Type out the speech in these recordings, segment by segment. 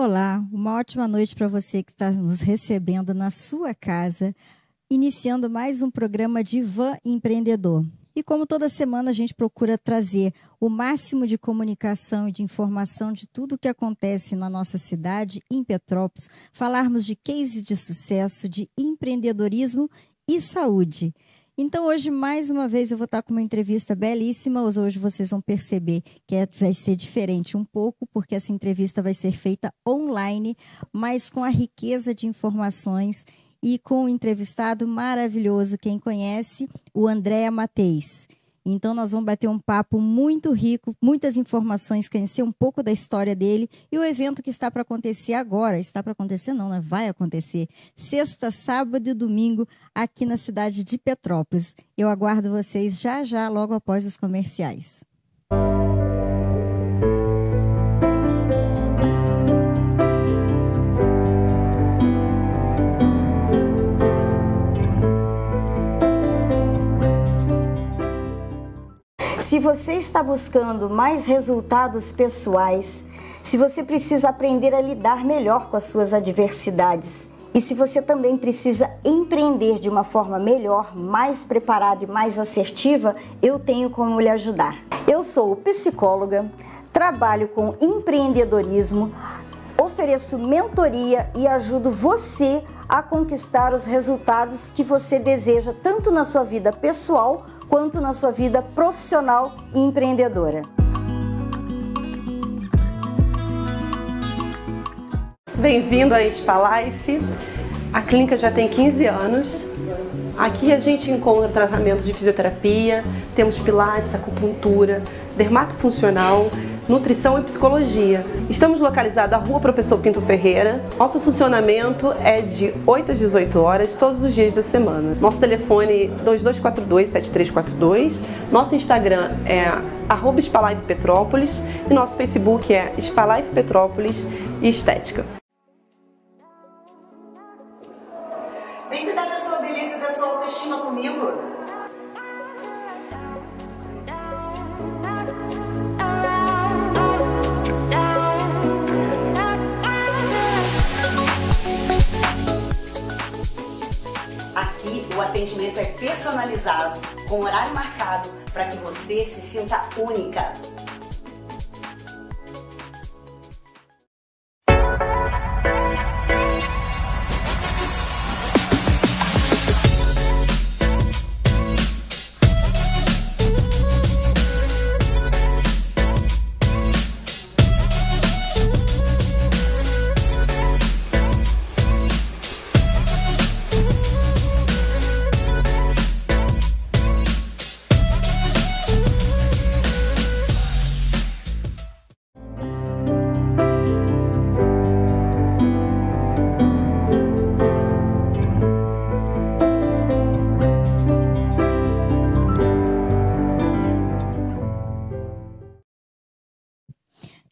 Olá, uma ótima noite para você que está nos recebendo na sua casa, iniciando mais um programa Divã Empreendedor. E como toda semana a gente procura trazer o máximo de comunicação e de informação de tudo o que acontece na nossa cidade, em Petrópolis, falarmos de cases de sucesso, de empreendedorismo e saúde. Então hoje, mais uma vez, eu vou estar com uma entrevista belíssima. Hoje vocês vão perceber que vai ser diferente um pouco, porque essa entrevista vai ser feita online, mas com a riqueza de informações e com um entrevistado maravilhoso, quem conhece, o André Matheis. Então nós vamos bater um papo muito rico, muitas informações, conhecer um pouco da história dele e o evento que está para acontecer agora. Está para acontecer não, né? Vai acontecer sexta, sábado e domingo aqui na cidade de Petrópolis. Eu aguardo vocês já, logo após os comerciais. Se você está buscando mais resultados pessoais, se você precisa aprender a lidar melhor com as suas adversidades e se você também precisa empreender de uma forma melhor, mais preparada e mais assertiva, eu tenho como lhe ajudar. Eu sou psicóloga, trabalho com empreendedorismo, ofereço mentoria e ajudo você a conquistar os resultados que você deseja tanto na sua vida pessoal quanto na sua vida profissional e empreendedora. Bem-vindo à Spa Life. A clínica já tem 15 anos. Aqui a gente encontra tratamento de fisioterapia, temos pilates, acupuntura, dermatofuncional, nutrição e psicologia. Estamos localizados na Rua Professor Pinto Ferreira. Nosso funcionamento é de 8 às 18 horas, todos os dias da semana. Nosso telefone 2242-7342. Nosso Instagram é @SpaLifePetrópolis e nosso Facebook é SpaLife Petrópolis e Estética. Vem cuidar da sua beleza e da sua autoestima comigo. Aqui o atendimento é personalizado, com horário marcado, para que você se sinta única.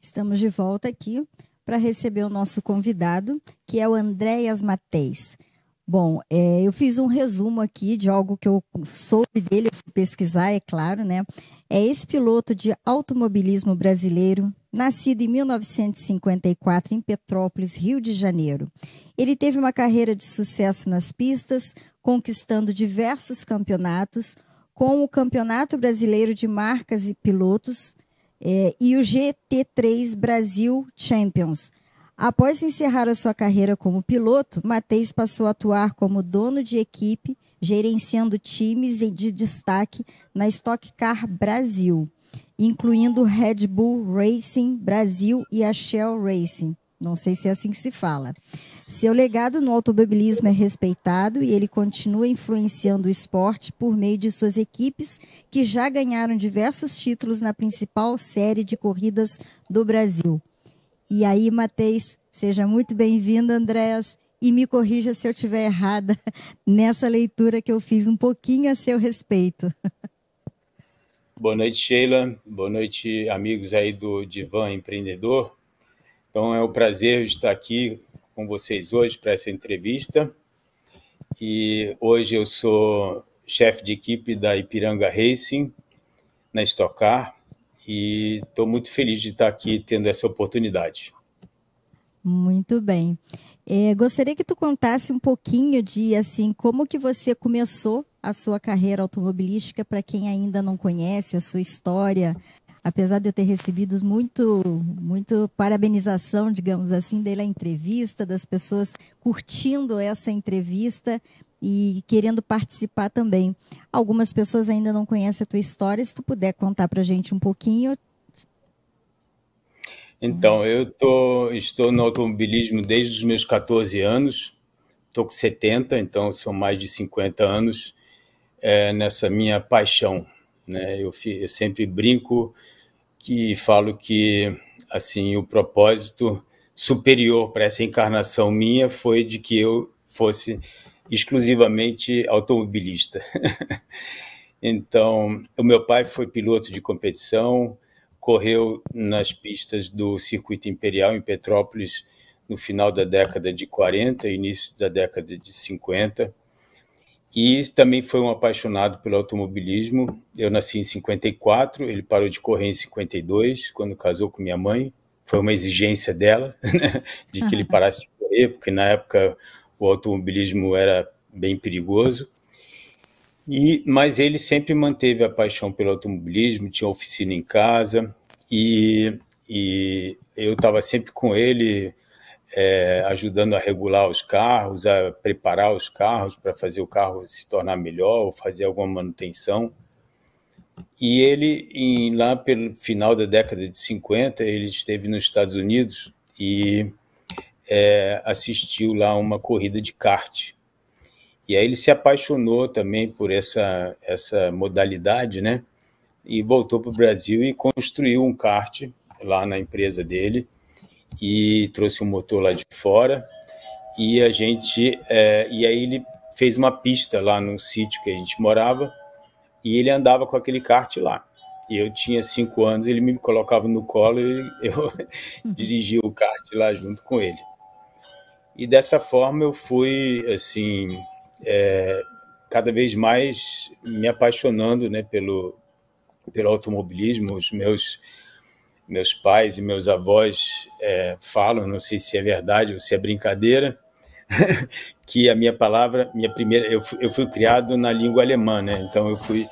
Estamos de volta aqui para receber o nosso convidado, que é o Andréas Matheis. Bom, eu fiz um resumo aqui de algo que eu soube dele, eu fui pesquisar, é claro, né? É ex-piloto de automobilismo brasileiro, nascido em 1954 em Petrópolis, Rio de Janeiro. Ele teve uma carreira de sucesso nas pistas, conquistando diversos campeonatos, com o Campeonato Brasileiro de Marcas e Pilotos, e o GT3 Brasil Champions. Após encerrar a sua carreira como piloto, Matheis passou a atuar como dono de equipe, gerenciando times de destaque na Stock Car Brasil, incluindo Red Bull Racing Brasil e a Shell Racing. Não sei se é assim que se fala. Seu legado no automobilismo é respeitado e ele continua influenciando o esporte por meio de suas equipes, que já ganharam diversos títulos na principal série de corridas do Brasil. E aí, Matheis, seja muito bem-vindo, Andréas, e me corrija se eu estiver errada nessa leitura que eu fiz um pouquinho a seu respeito. Boa noite, Sheila. Boa noite, amigos aí do Divã Empreendedor. Então, é um prazer estar aqui com vocês hoje para essa entrevista. E hoje eu sou chefe de equipe da Ipiranga Racing, na Stock Car, e estou muito feliz de estar aqui tendo essa oportunidade. Muito bem. Gostaria que tu contasse um pouquinho de, assim, como que você começou a sua carreira automobilística, para quem ainda não conhece a sua história, apesar de eu ter recebido muito parabenização, digamos assim, da entrevista, das pessoas curtindo essa entrevista e querendo participar também. Algumas pessoas ainda não conhecem a tua história, se tu puder contar para a gente um pouquinho. Então, estou no automobilismo desde os meus 14 anos, estou com 70, então são mais de 50 anos nessa minha paixão, né? Eu sempre brinco que falo que assim, o propósito superior para essa encarnação minha foi de que eu fosse exclusivamente automobilista. Então, o meu pai foi piloto de competição, correu nas pistas do Circuito Imperial em Petrópolis no final da década de 40, início da década de 50, e também foi um apaixonado pelo automobilismo. Eu nasci em 54, ele parou de correr em 52, quando casou com minha mãe. Foi uma exigência dela, né, de que ele parasse de correr, porque na época o automobilismo era bem perigoso. Mas ele sempre manteve a paixão pelo automobilismo, tinha oficina em casa, e eu estava sempre com ele, ajudando a regular os carros, a preparar os carros para fazer o carro se tornar melhor, ou fazer alguma manutenção. E ele, lá pelo final da década de 50, ele esteve nos Estados Unidos e assistiu lá uma corrida de kart. E aí ele se apaixonou também por essa modalidade, né? E voltou para o Brasil e construiu um kart lá na empresa dele e trouxe um motor lá de fora. E e aí ele fez uma pista lá no sítio que a gente morava e ele andava com aquele kart lá. E eu tinha 5 anos, ele me colocava no colo e eu dirigia o kart lá junto com ele. E dessa forma eu fui, assim, cada vez mais me apaixonando, né, pelo automobilismo. Os meus pais e meus avós falam, não sei se é verdade ou se é brincadeira, que a minha primeira, eu fui criado na língua alemã, né? Então eu fui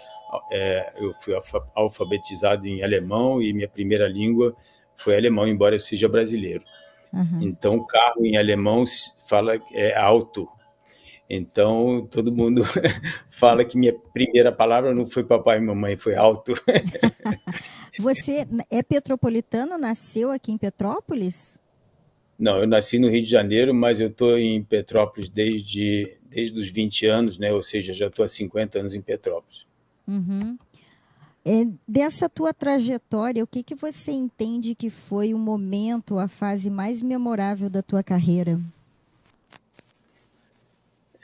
alfabetizado em alemão e minha primeira língua foi alemão, embora eu seja brasileiro. Uhum. Então carro em alemão fala auto. Então, todo mundo fala que minha primeira palavra não foi papai e mamãe, foi auto. Você é petropolitano, nasceu aqui em Petrópolis? Não, eu nasci no Rio de Janeiro, mas eu estou em Petrópolis desde os 20 anos, né? Ou seja, já estou há 50 anos em Petrópolis. Uhum. Dessa tua trajetória, o que você entende que foi o momento, a fase mais memorável da tua carreira?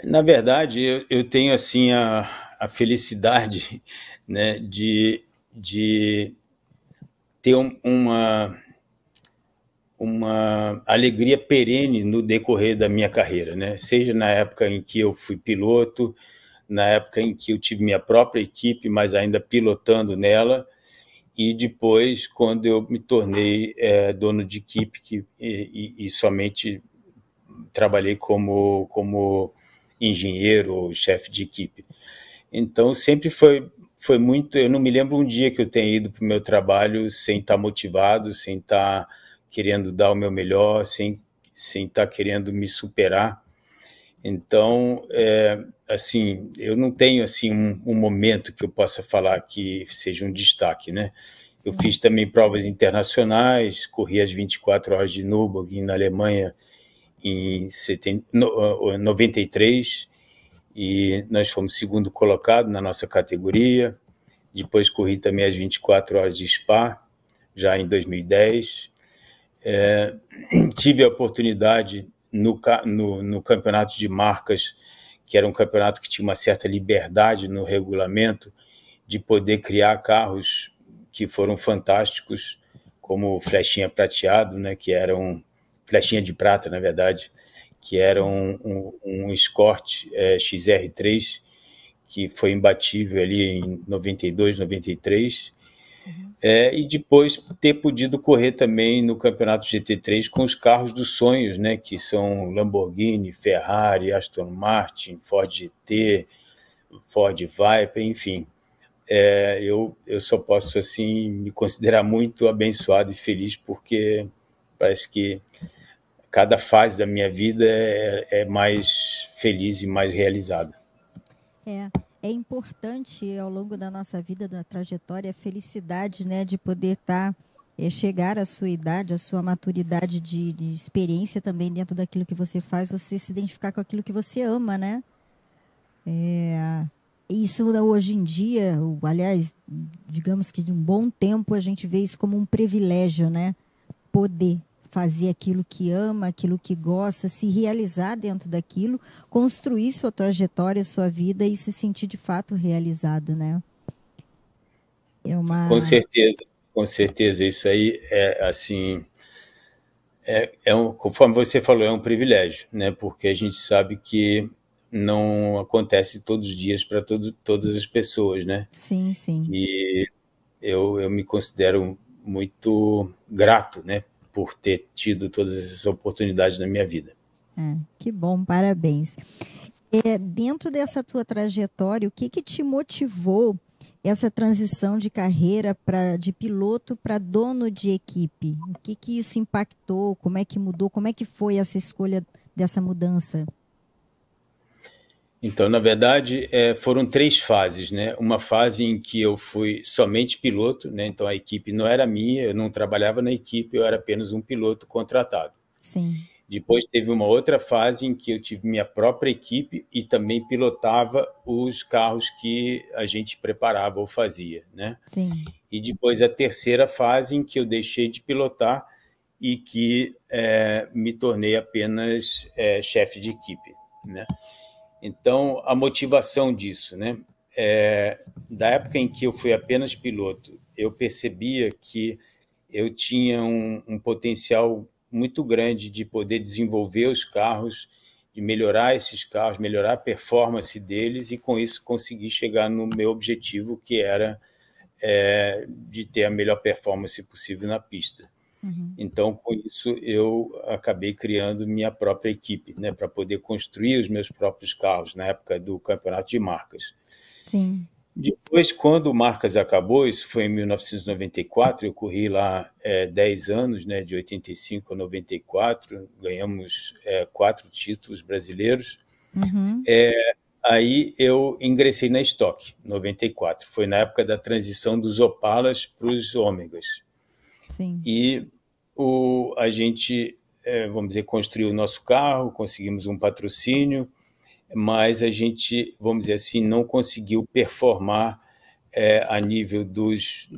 Na verdade, eu tenho assim a felicidade, né, de ter uma alegria perene no decorrer da minha carreira, né? Seja na época em que eu fui piloto, na época em que eu tive minha própria equipe, mas ainda pilotando nela, e depois quando eu me tornei dono de equipe e somente trabalhei como engenheiro ou chefe de equipe. Então sempre foi muito. Eu não me lembro um dia que eu tenha ido para o meu trabalho sem estar motivado, sem estar querendo dar o meu melhor, sem estar querendo me superar. Então, assim, eu não tenho assim um momento que eu possa falar que seja um destaque, né? Eu fiz também provas internacionais, corri as 24 horas de Nürburgring na Alemanha em 93, e nós fomos segundo colocado na nossa categoria. Depois corri também as 24 horas de Spa, já em 2010. Tive a oportunidade no campeonato de marcas, que era um campeonato que tinha uma certa liberdade no regulamento, de poder criar carros que foram fantásticos, como o Flechinha Prateado, né, que era Flechinha de Prata, na verdade, que era um Escort XR3, que foi imbatível ali em 92, 93. E depois ter podido correr também no campeonato GT3 com os carros dos sonhos, né, que são Lamborghini, Ferrari, Aston Martin, Ford GT, Ford Viper, enfim. Eu só posso assim me considerar muito abençoado e feliz, porque parece que cada fase da minha vida é mais feliz e mais realizada. É importante ao longo da nossa vida, da trajetória, a felicidade, né, de poder chegar à sua idade, à sua maturidade de experiência também dentro daquilo que você faz, você se identificar com aquilo que você ama, né? Isso hoje em dia, aliás, digamos que de um bom tempo a gente vê isso como um privilégio, né? Poder fazer aquilo que ama, aquilo que gosta, se realizar dentro daquilo, construir sua trajetória, sua vida e se sentir de fato realizado, né? Com certeza, isso aí é assim, conforme você falou, é um privilégio, né? Porque a gente sabe que não acontece todos os dias para todas as pessoas, né? Sim, sim. E eu me considero muito grato, né, por ter tido todas essas oportunidades na minha vida. Que bom, parabéns. Dentro dessa tua trajetória, o que te motivou essa transição de carreira de piloto para dono de equipe? O que isso impactou? Como é que mudou? Como é que foi essa escolha dessa mudança? Então, na verdade, foram 3 fases, né? Uma fase em que eu fui somente piloto, né? Então a equipe não era minha, eu não trabalhava na equipe, eu era apenas um piloto contratado. Sim. Depois teve uma outra fase em que eu tive minha própria equipe e também pilotava os carros que a gente preparava ou fazia, né? Sim. E depois a terceira fase em que eu deixei de pilotar e que me tornei apenas chefe de equipe, né? Então, a motivação disso, né? Da época em que eu fui apenas piloto, eu percebia que eu tinha um potencial muito grande de poder desenvolver os carros, de melhorar esses carros, melhorar a performance deles e, com isso, conseguir chegar no meu objetivo, que era de ter a melhor performance possível na pista. Então, com isso, eu acabei criando minha própria equipe, né, para poder construir os meus próprios carros na época do campeonato de marcas. Sim. Depois, quando o Marcas acabou, isso foi em 1994, eu corri lá 10 anos, né, de 85 a 94, ganhamos 4 títulos brasileiros. Aí eu ingressei na Stock, 94. Foi na época da transição dos Opalas para os Ômegas. Sim. E a gente, vamos dizer, construiu o nosso carro, conseguimos um patrocínio, mas a gente, vamos dizer assim, não conseguiu performar a nível dos...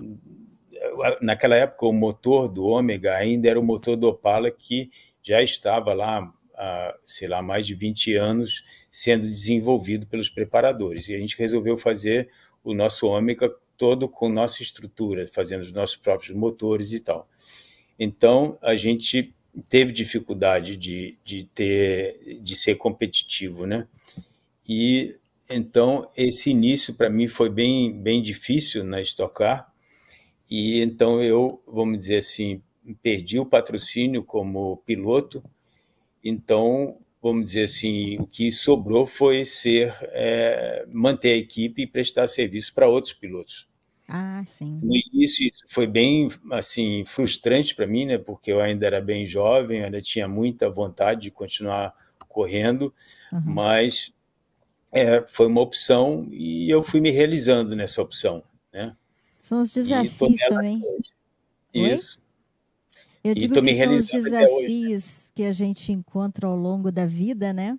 Naquela época, o motor do Ômega ainda era o motor do Opala, que já estava lá há, sei lá, mais de 20 anos sendo desenvolvido pelos preparadores. E a gente resolveu fazer o nosso Ômega todo com nossa estrutura, fazendo os nossos próprios motores e tal. Então, a gente teve dificuldade de ser competitivo, né? E então esse início para mim foi bem difícil na Stock Car. E então eu, vamos dizer assim, perdi o patrocínio como piloto. Então, vamos dizer assim, o que sobrou foi manter a equipe e prestar serviço para outros pilotos. Sim. No início isso foi bem assim frustrante para mim, né? Porque eu ainda era bem jovem, ainda tinha muita vontade de continuar correndo, mas foi uma opção e eu fui me realizando nessa opção, né? São os desafios também. Isso. Eu digo que são os desafios que a gente encontra ao longo da vida, né?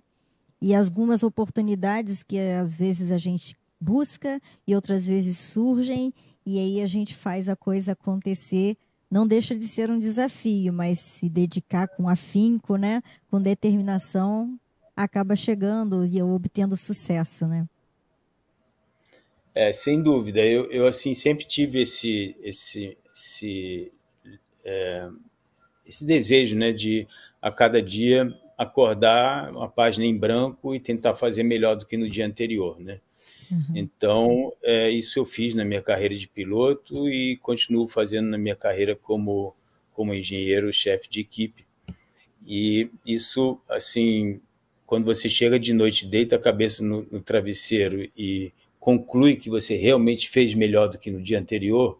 E algumas oportunidades que às vezes a gente busca e outras vezes surgem, e aí a gente faz a coisa acontecer. Não deixa de ser um desafio, mas se dedicar com afinco, né, com determinação, acaba chegando e obtendo sucesso, né? Sem dúvida. Eu assim sempre tive esse desejo, né, de a cada dia acordar uma página em branco e tentar fazer melhor do que no dia anterior, né? Então, isso eu fiz na minha carreira de piloto e continuo fazendo na minha carreira como engenheiro, chefe de equipe. E isso, assim, quando você chega de noite, deita a cabeça no travesseiro e conclui que você realmente fez melhor do que no dia anterior,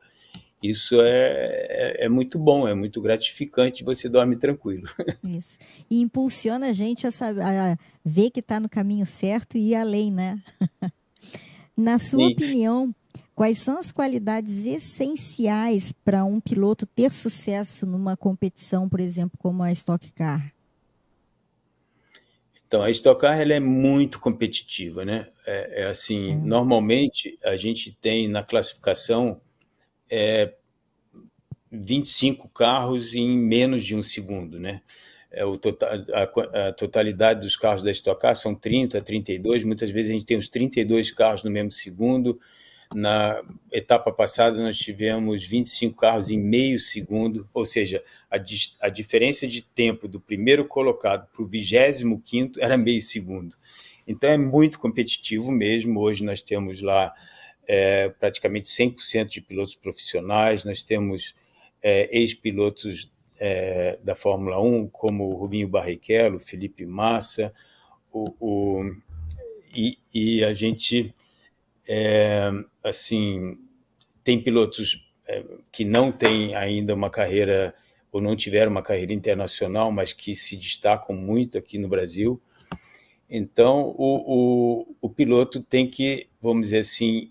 isso é muito bom, é muito gratificante, você dorme tranquilo. Isso. E impulsiona a gente a ver que está no caminho certo e ir além, né? Na sua opinião, quais são as qualidades essenciais para um piloto ter sucesso numa competição, por exemplo, como a Stock Car? Então, a Stock Car ela é muito competitiva, né? Normalmente a gente tem na classificação 25 carros em menos de um segundo, né? A totalidade dos carros da Stock Car são 30, 32, muitas vezes a gente tem os 32 carros no mesmo segundo. Na etapa passada nós tivemos 25 carros em meio segundo, ou seja, a diferença de tempo do primeiro colocado para o 25º era meio segundo. Então é muito competitivo mesmo. Hoje nós temos lá praticamente 100% de pilotos profissionais, nós temos ex-pilotos da Fórmula 1, como o Rubinho Barrichello, Felipe Massa, e a gente assim, tem pilotos que não têm ainda uma carreira, ou não tiveram uma carreira internacional, mas que se destacam muito aqui no Brasil. Então, o piloto tem que, vamos dizer assim,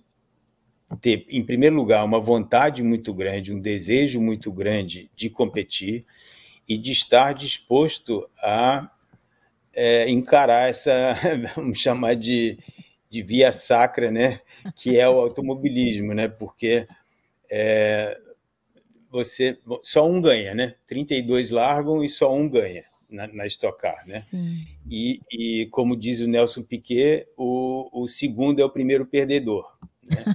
ter, em primeiro lugar, uma vontade muito grande, um desejo muito grande de competir e de estar disposto a encarar essa, vamos chamar de via sacra, né, que é o automobilismo, né, porque só um ganha, né, 32 largam e só um ganha na Stock Car, né? E como diz o Nelson Piquet, o segundo é o primeiro perdedor, né?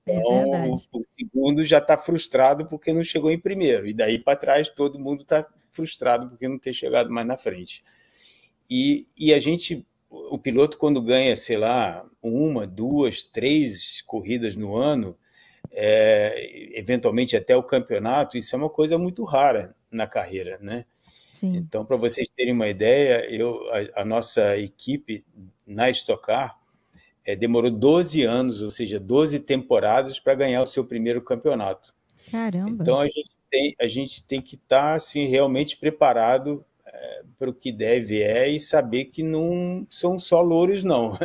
Então, o segundo já está frustrado porque não chegou em primeiro, e daí para trás todo mundo está frustrado porque não ter chegado mais na frente. E o piloto, quando ganha, sei lá, 1, 2, 3 corridas no ano, eventualmente até o campeonato, isso é uma coisa muito rara na carreira, né? Sim. Então, para vocês terem uma ideia, a nossa equipe na Stock Car demorou 12 anos, ou seja, 12 temporadas para ganhar o seu primeiro campeonato. Caramba! Então, a gente tem que estar assim, realmente preparado para o que deve e saber que não são só louros, não.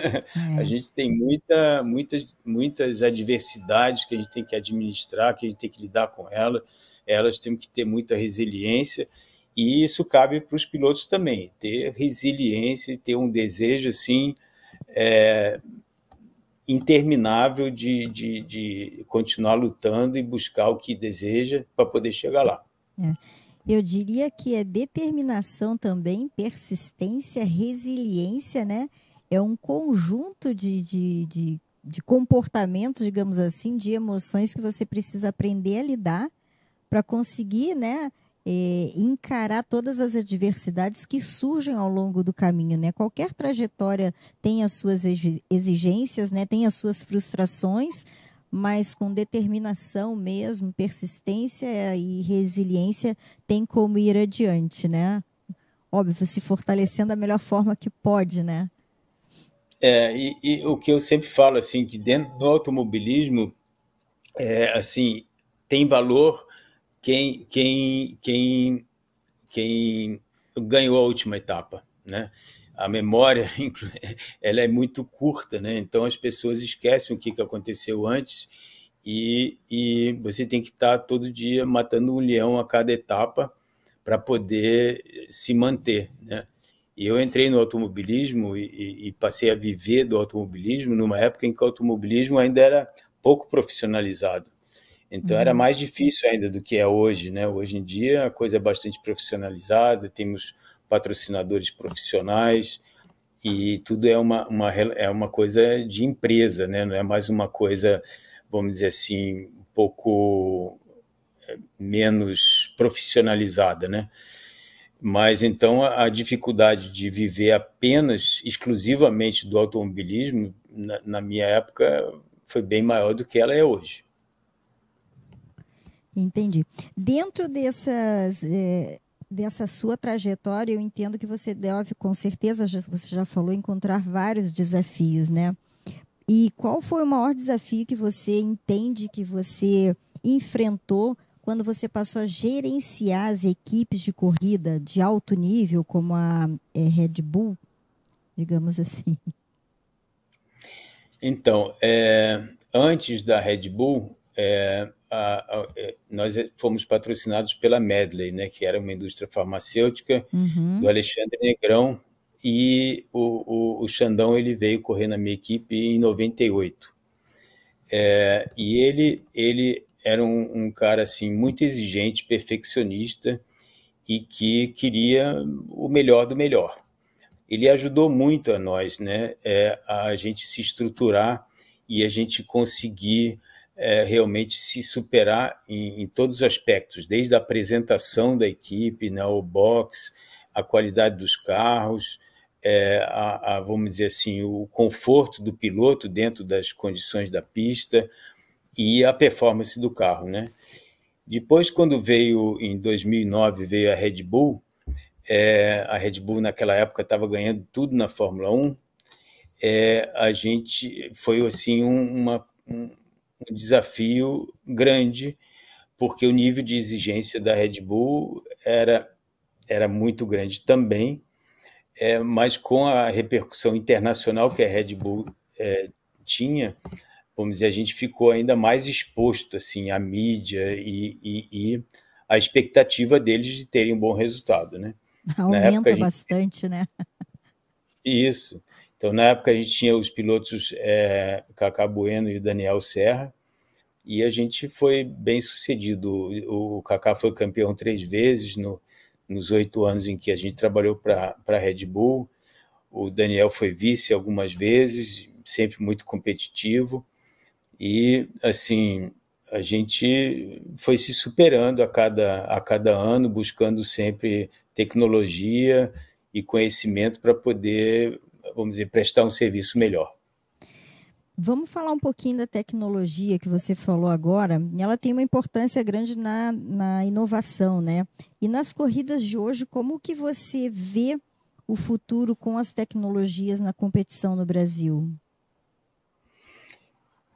A gente tem muitas adversidades que a gente tem que administrar, que a gente tem que lidar com elas têm que ter muita resiliência, e isso cabe para os pilotos também, ter resiliência e ter um desejo assim, interminável de continuar lutando e buscar o que deseja para poder chegar lá. Eu diria que é determinação também, persistência, resiliência, né? É um conjunto de comportamentos, digamos assim, de emoções que você precisa aprender a lidar para conseguir, né, encarar todas as adversidades que surgem ao longo do caminho, né? Qualquer trajetória tem as suas exigências, né? Tem as suas frustrações, mas com determinação mesmo, persistência e resiliência, tem como ir adiante, né? Óbvio, se fortalecendo da melhor forma que pode, né? E o que eu sempre falo, assim, que dentro do automobilismo, assim, tem valor quem ganhou a última etapa, né? A memória, ela é muito curta, né? Então as pessoas esquecem o que aconteceu antes e você tem que estar todo dia matando um leão a cada etapa para poder se manter, né? E eu entrei no automobilismo e passei a viver do automobilismo numa época em que o automobilismo ainda era pouco profissionalizado. Então era mais difícil ainda do que é hoje, né? Hoje em dia a coisa é bastante profissionalizada, temos patrocinadores profissionais e tudo é uma coisa de empresa, né? Não é mais uma coisa, vamos dizer assim, um pouco menos profissionalizada, né? Mas então a dificuldade de viver apenas, exclusivamente do automobilismo, na minha época, foi bem maior do que ela é hoje. Entendi. Dentro dessa sua trajetória, eu entendo que você deve, com certeza, você já falou, encontrar vários desafios, né? E qual foi o maior desafio que você entende que você enfrentou quando você passou a gerenciar as equipes de corrida de alto nível, como a Red Bull, digamos assim? Então, antes da Red Bull, nós fomos patrocinados pela Medley, né, que era uma indústria farmacêutica do Alexandre Negrão, e o Xandão ele veio correr na minha equipe em 98. E ele era um cara assim, muito exigente, perfeccionista, e que queria o melhor do melhor. Ele ajudou muito a nós, né, a gente se estruturar e a gente conseguir realmente se superar em todos os aspectos, desde a apresentação da equipe, né, o box, a qualidade dos carros, vamos dizer assim, o conforto do piloto dentro das condições da pista e a performance do carro, né? Depois, quando veio, em 2009, veio a Red Bull, a Red Bull naquela época estava ganhando tudo na Fórmula 1, a gente foi assim um desafio grande, porque o nível de exigência da Red Bull era muito grande também, mas com a repercussão internacional que a Red Bull tinha, vamos dizer, a gente ficou ainda mais exposto assim, à mídia e à expectativa deles de terem um bom resultado, né? Aumenta bastante, né? Isso. Então, na época, a gente tinha os pilotos Cacá Bueno e o Daniel Serra, e a gente foi bem sucedido. O Cacá foi campeão 3 vezes nos 8 anos em que a gente trabalhou para a Red Bull. O Daniel foi vice algumas vezes, sempre muito competitivo. E, assim, a gente foi se superando a cada ano, buscando sempre tecnologia e conhecimento para poder, vamos dizer, prestar um serviço melhor. Vamos falar um pouquinho da tecnologia que você falou agora. Ela tem uma importância grande na inovação, né? E nas corridas de hoje, como que você vê o futuro com as tecnologias na competição no Brasil?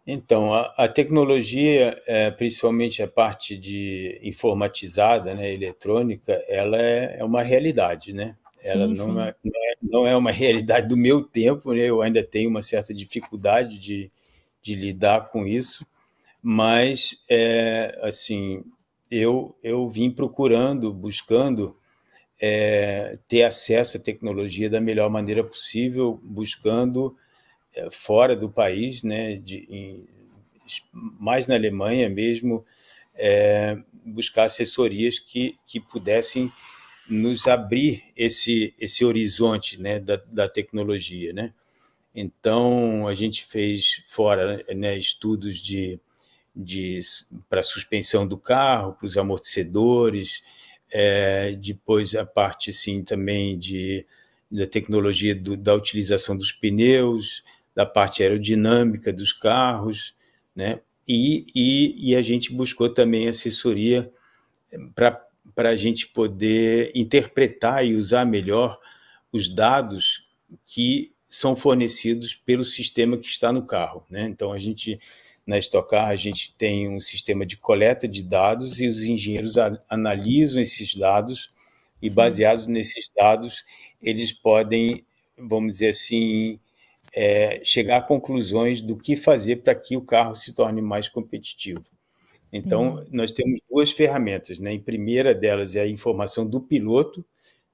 Então, a tecnologia, principalmente a parte de informatizada, né, eletrônica, ela é uma realidade, né? Ela não é uma realidade do meu tempo, né? Eu ainda tenho uma certa dificuldade de lidar com isso, mas assim, eu vim buscando ter acesso à tecnologia da melhor maneira possível, buscando fora do país, né, mais na Alemanha mesmo, buscar assessorias que pudessem nos abrir esse horizonte, né, da tecnologia, né? Então, a gente fez fora, né, estudos para suspensão do carro, para os amortecedores, depois a parte assim, também da tecnologia da utilização dos pneus, da parte aerodinâmica dos carros, né? E a gente buscou também assessoria para a gente poder interpretar e usar melhor os dados que são fornecidos pelo sistema que está no carro, né? Então, na Stock Car, a gente tem um sistema de coleta de dados e os engenheiros analisam esses dados e, baseados nesses dados, eles podem, vamos dizer assim, chegar a conclusões do que fazer para que o carro se torne mais competitivo. Então, nós temos 2 ferramentas, né? A primeira delas é a informação do piloto,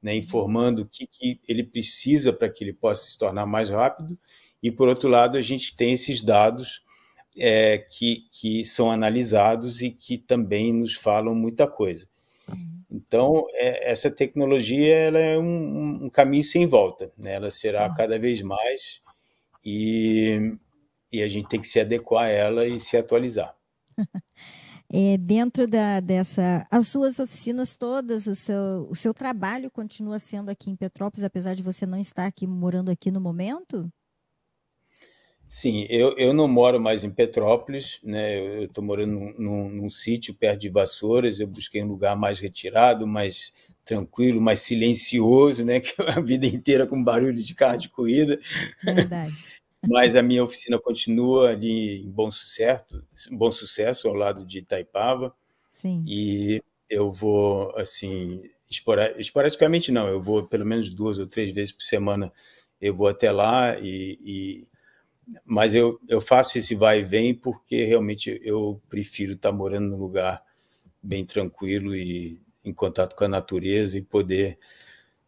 né? Informando o que ele precisa para que ele possa se tornar mais rápido, e, por outro lado, a gente tem esses dados que são analisados e que também nos falam muita coisa. Então, essa tecnologia ela é um caminho sem volta, né? Ela será cada vez mais, e a gente tem que se adequar a ela e se atualizar. dentro as suas oficinas todas, o seu trabalho continua sendo aqui em Petrópolis, apesar de você não estar aqui morando aqui no momento? Sim, eu não moro mais em Petrópolis, né? Eu estou morando num sítio perto de Vassouras. Eu busquei um lugar mais retirado, mais tranquilo, mais silencioso, né? Que a vida inteira com barulho de carro de corrida. Verdade. Mas a minha oficina continua ali em Bom Sucesso, ao lado de Itaipava. Sim. E eu vou, assim, esporadicamente não, eu vou pelo menos 2 ou 3 vezes por semana, eu vou até lá, mas eu faço esse vai e vem porque realmente eu prefiro estar morando num lugar bem tranquilo e em contato com a natureza e poder,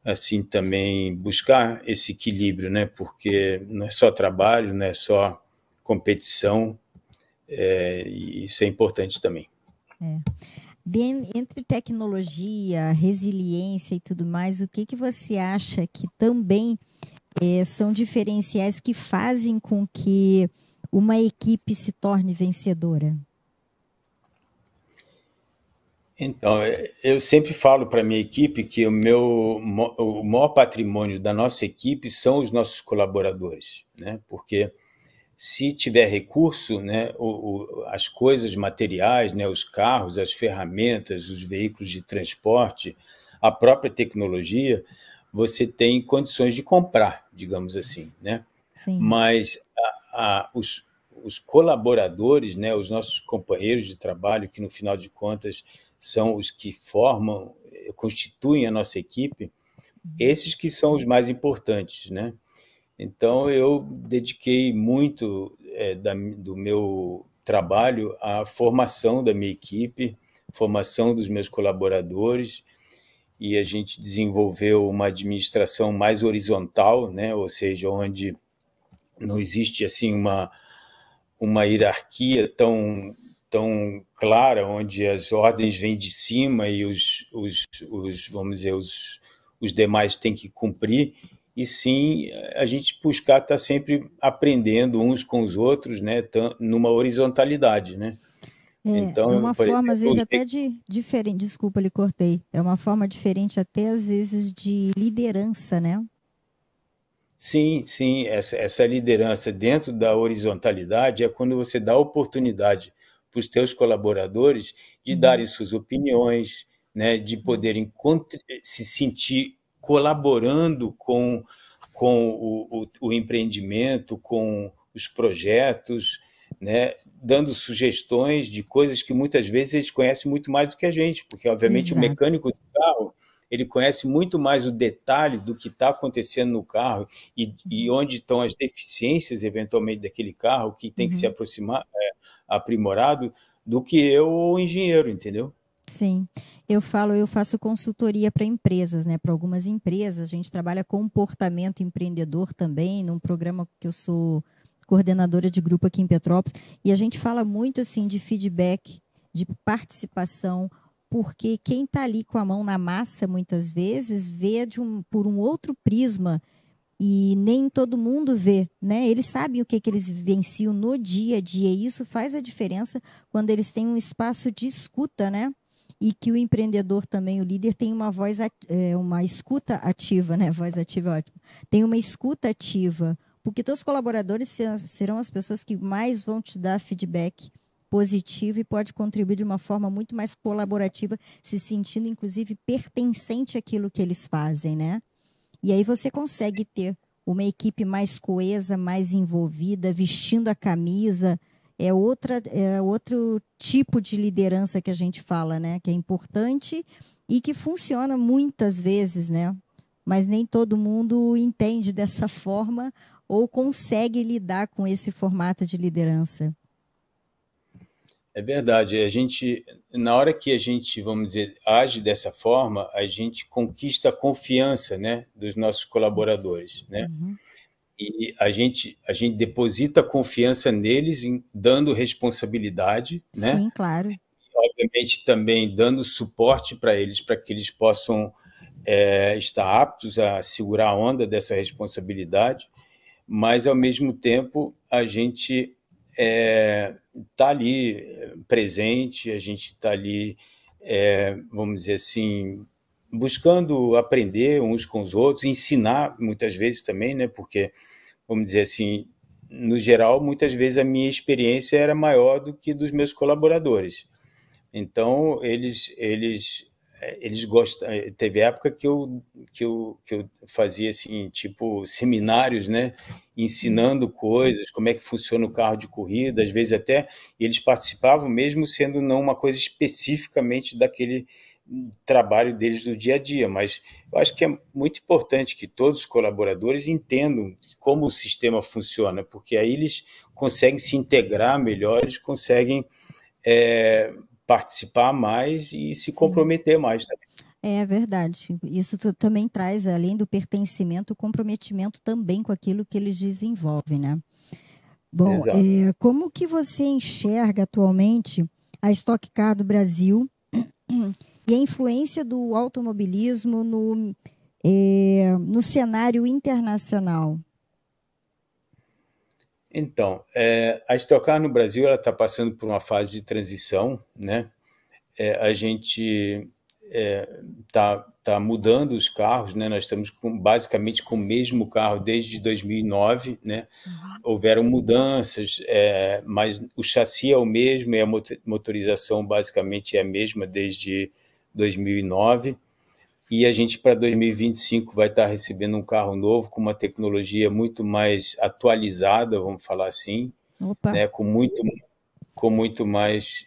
assim, também buscar esse equilíbrio, né? Porque não é só trabalho, não é só competição, e isso é importante também. Entre tecnologia, resiliência e tudo mais, o que você acha que também são diferenciais que fazem com que uma equipe se torne vencedora? Então, eu sempre falo para a minha equipe que o maior patrimônio da nossa equipe são os nossos colaboradores, né? Porque se tiver recurso, né, as coisas materiais, né, os carros, as ferramentas, os veículos de transporte, a própria tecnologia, você tem condições de comprar, digamos assim, né? Sim. Mas os colaboradores, né, os nossos companheiros de trabalho, que no final de contas são os que constituem a nossa equipe, esses que são os mais importantes, né? Então, eu dediquei muito do meu trabalho à formação da minha equipe, formação dos meus colaboradores, e a gente desenvolveu uma administração mais horizontal, né? Ou seja, onde não existe assim uma hierarquia tão clara, onde as ordens vêm de cima e vamos dizer, os demais têm que cumprir, e sim a gente buscar estar sempre aprendendo uns com os outros, né, numa horizontalidade, né? Então, é uma forma, às vezes, até diferente, desculpa, lhe cortei, é uma forma diferente até, às vezes, de liderança, né? Sim, essa liderança dentro da horizontalidade é quando você dá oportunidade para os teus colaboradores de darem suas opiniões, né, de poderem se sentir colaborando com o empreendimento, com os projetos, né, dando sugestões de coisas que muitas vezes eles conhecem muito mais do que a gente, porque, obviamente, Exato. O mecânico do carro, ele conhece muito mais o detalhe do que está acontecendo no carro e onde estão as deficiências, eventualmente, daquele carro, que tem que se aprimorado, do que eu ou o engenheiro, entendeu? Sim, eu faço consultoria para empresas, né? Para algumas empresas, a gente trabalha comportamento empreendedor também, num programa que eu sou coordenadora de grupo aqui em Petrópolis, e a gente fala muito assim de feedback, de participação, porque quem está ali com a mão na massa, muitas vezes, vê por um outro prisma, e nem todo mundo vê, né? Eles sabem o que eles vivenciam no dia a dia, e isso faz a diferença quando eles têm um espaço de escuta, né? E que o empreendedor também, o líder, tem uma voz, uma escuta ativa, né? Voz ativa é ótimo. Tem uma escuta ativa, porque teus colaboradores serão as pessoas que mais vão te dar feedback positivo e pode contribuir de uma forma muito mais colaborativa, se sentindo, inclusive, pertencente àquilo que eles fazem, né? E aí você consegue ter uma equipe mais coesa, mais envolvida, vestindo a camisa. É outro tipo de liderança que a gente fala, né? Que é importante e que funciona muitas vezes, né? Mas nem todo mundo entende dessa forma ou consegue lidar com esse formato de liderança. É verdade. Na hora que a gente, vamos dizer, age dessa forma, a gente conquista a confiança, né, dos nossos colaboradores, né? E a gente deposita confiança neles, dando responsabilidade, né? Sim, claro. E, obviamente, também dando suporte para eles, para que eles possam estar aptos a segurar a onda dessa responsabilidade, mas, ao mesmo tempo, a gente está ali presente, a gente está ali, vamos dizer assim, buscando aprender uns com os outros, ensinar muitas vezes também, né? Porque, vamos dizer assim, no geral, muitas vezes a minha experiência era maior do que dos meus colaboradores. Então, eles gostam. Teve época que eu fazia assim, tipo seminários, né, ensinando coisas, como é que funciona o carro de corrida, às vezes até eles participavam mesmo sendo não uma coisa especificamente daquele trabalho deles do dia a dia, mas eu acho que é muito importante que todos os colaboradores entendam como o sistema funciona, porque aí eles conseguem se integrar melhor, eles conseguem participar mais e se comprometer mais também. É verdade. Isso também traz, além do pertencimento, o comprometimento também com aquilo que eles desenvolvem, né? Bom, como que você enxerga atualmente a Stock Car do Brasil e a influência do automobilismo no cenário internacional? Então, a Stock Car no Brasil está passando por uma fase de transição, né? A gente está mudando os carros, né? Nós estamos basicamente com o mesmo carro desde 2009, né? Houveram mudanças, mas o chassi é o mesmo e a motorização basicamente é a mesma desde 2009. E a gente, para 2025, vai estar recebendo um carro novo com uma tecnologia muito mais atualizada, vamos falar assim, né? Com muito mais...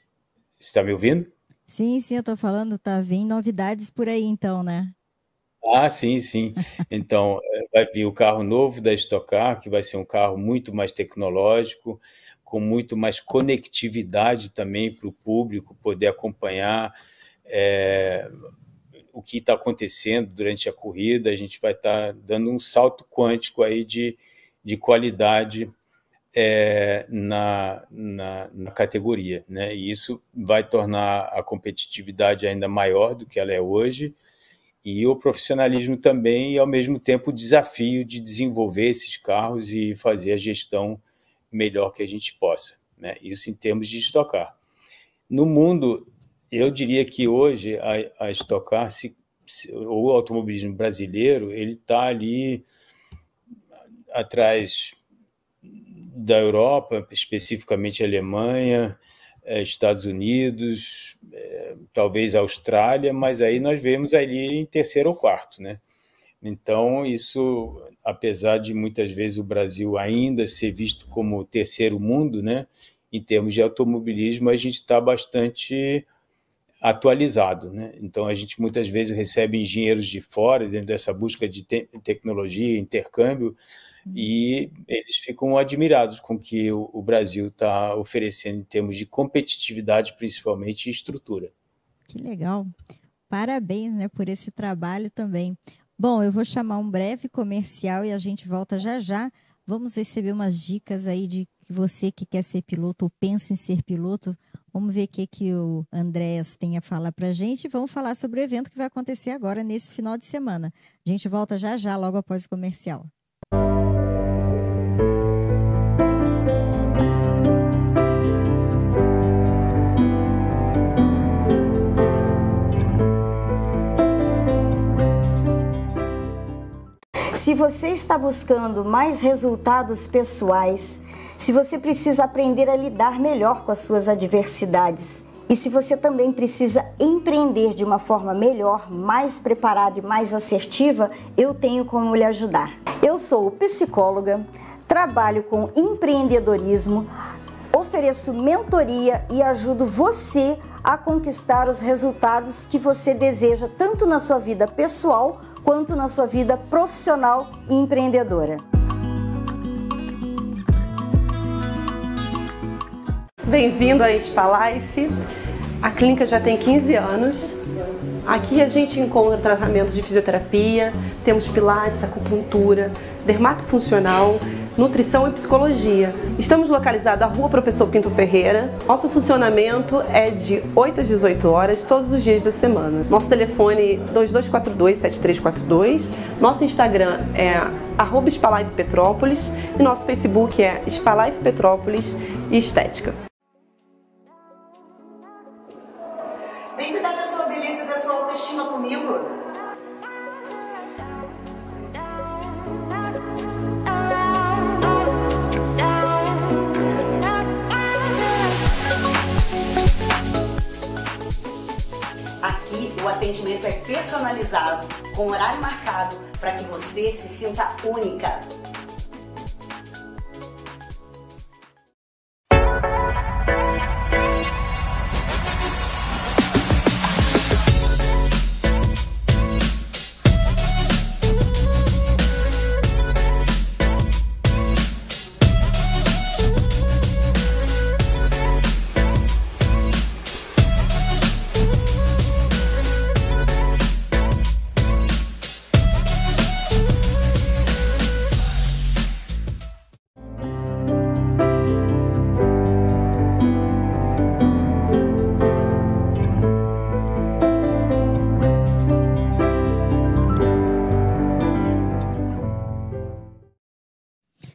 Você está me ouvindo? Sim, eu estou falando, tá vindo novidades por aí então, né? Ah, sim. Então, vai vir o carro novo da Stock Car, que vai ser um carro muito mais tecnológico, com muito mais conectividade também para o público poder acompanhar o que está acontecendo durante a corrida. A gente vai estar dando um salto quântico aí de qualidade na categoria, né? E isso vai tornar a competitividade ainda maior do que ela é hoje e o profissionalismo também, e ao mesmo tempo o desafio de desenvolver esses carros e fazer a gestão melhor que a gente possa, né? Isso em termos de Stock Car. No mundo, eu diria que hoje a Stock Car, o automobilismo brasileiro, ele está ali atrás da Europa, especificamente Alemanha, Estados Unidos, talvez Austrália, mas aí nós vemos ali em terceiro ou quarto, né? Então, isso, apesar de muitas vezes o Brasil ainda ser visto como terceiro mundo, né? Em termos de automobilismo, a gente está bastante atualizado, né? Então, a gente muitas vezes recebe engenheiros de fora, dentro dessa busca de tecnologia, intercâmbio, e eles ficam admirados com o que o Brasil está oferecendo em termos de competitividade, principalmente, e estrutura. Que legal. Parabéns, né, por esse trabalho também. Bom, eu vou chamar um breve comercial e a gente volta já já. Vamos receber umas dicas aí de você que quer ser piloto ou pensa em ser piloto. Vamos ver o que o Andréas tem a falar para a gente. Vamos falar sobre o evento que vai acontecer agora, nesse final de semana. A gente volta já já, logo após o comercial. Se você está buscando mais resultados pessoais, se você precisa aprender a lidar melhor com as suas adversidades e se você também precisa empreender de uma forma melhor, mais preparada e mais assertiva, eu tenho como lhe ajudar. Eu sou psicóloga, trabalho com empreendedorismo, ofereço mentoria e ajudo você a conquistar os resultados que você deseja tanto na sua vida pessoal quanto na sua vida profissional e empreendedora. Bem-vindo à Spalife. A clínica já tem 15 anos. Aqui a gente encontra tratamento de fisioterapia, temos pilates, acupuntura, dermatofuncional, nutrição e psicologia. Estamos localizados na Rua Professor Pinto Ferreira. Nosso funcionamento é de 8 às 18 horas, todos os dias da semana. Nosso telefone 2242-7342. Nosso Instagram é @SpalifePetrópolis e nosso Facebook é Spalife Petrópolis e estética. Vem cuidar da sua beleza e da sua autoestima comigo. Aqui o atendimento é personalizado, com horário marcado, para que você se sinta única.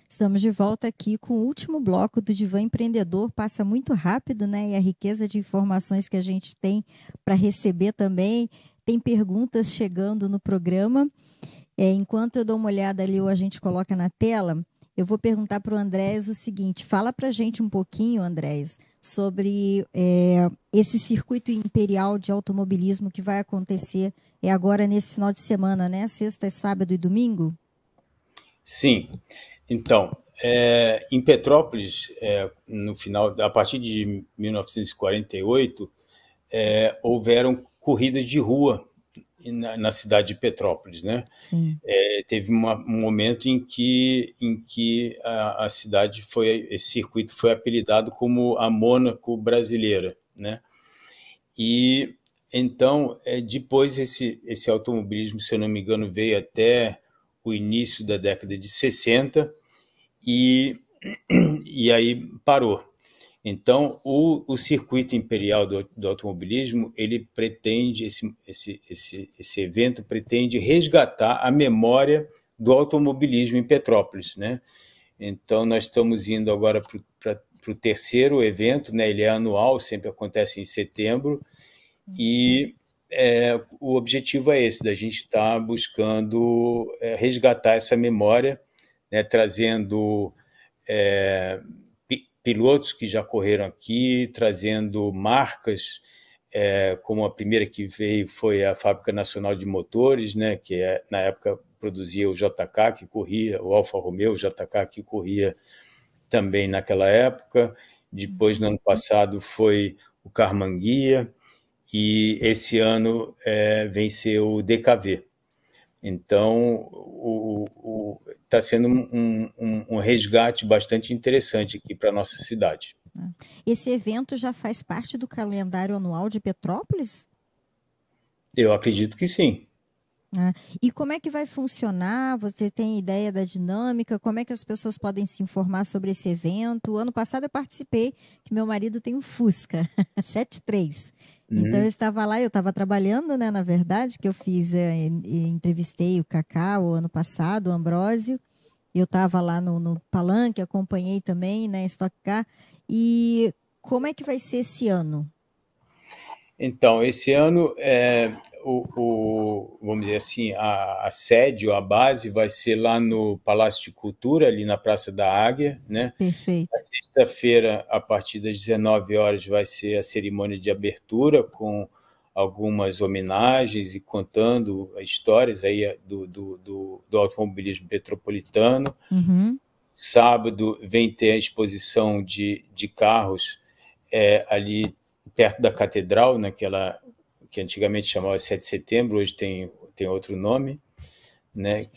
Estamos de volta aqui com o último bloco do Divã Empreendedor. Passa muito rápido, né? E a riqueza de informações que a gente tem para receber também. Tem perguntas chegando no programa. Enquanto eu dou uma olhada ali ou a gente coloca na tela, eu vou perguntar para o Andrés o seguinte. Fala para a gente um pouquinho, Andrés, sobre esse circuito imperial de automobilismo que vai acontecer agora nesse final de semana, né? Sexta, sábado e domingo? Sim. Então, em Petrópolis, no final, a partir de 1948, houveram corridas de rua na cidade de Petrópolis, né? Teve um momento em que a cidade esse circuito foi apelidado como a Mônaco brasileira, né? E então, depois esse automobilismo, se eu não me engano, veio até o início da década de 60 e aí parou. Então, o circuito imperial do automobilismo, ele pretende, esse evento pretende resgatar a memória do automobilismo em Petrópolis, né? Então, nós estamos indo agora para o terceiro evento, né? Ele é anual, sempre acontece em setembro, e o objetivo é esse, da gente estar buscando resgatar essa memória, né, trazendo pilotos que já correram aqui, trazendo marcas, como a primeira que veio foi a Fábrica Nacional de Motores, né, que na época produzia o JK, que corria, o Alfa Romeo, o JK, que corria também naquela época. Depois, no ano passado, foi o Karmann Ghia, e esse ano venceu o DKV. Então, está sendo um resgate bastante interessante aqui para a nossa cidade. Esse evento já faz parte do calendário anual de Petrópolis? Eu acredito que sim. E como é que vai funcionar? Você tem ideia da dinâmica? Como é que as pessoas podem se informar sobre esse evento? Ano passado eu participei, que meu marido tem um Fusca 73. Então eu estava lá, eu estava trabalhando, né, na verdade, que eu fiz, entrevistei o Cacá o ano passado, o Ambrósio, eu estava lá no palanque, acompanhei também, né, Stock Car. E como é que vai ser esse ano? Então, esse ano, vamos dizer assim, a sede, ou a base, vai ser lá no Palácio de Cultura, ali na Praça da Águia, né? Perfeito. Na sexta-feira, a partir das 19 horas, vai ser a cerimônia de abertura, com algumas homenagens e contando histórias aí do automobilismo petropolitano. Sábado vem ter a exposição de carros ali perto da Catedral, naquela que antigamente chamava 7 de Setembro, hoje tem outro nome, né?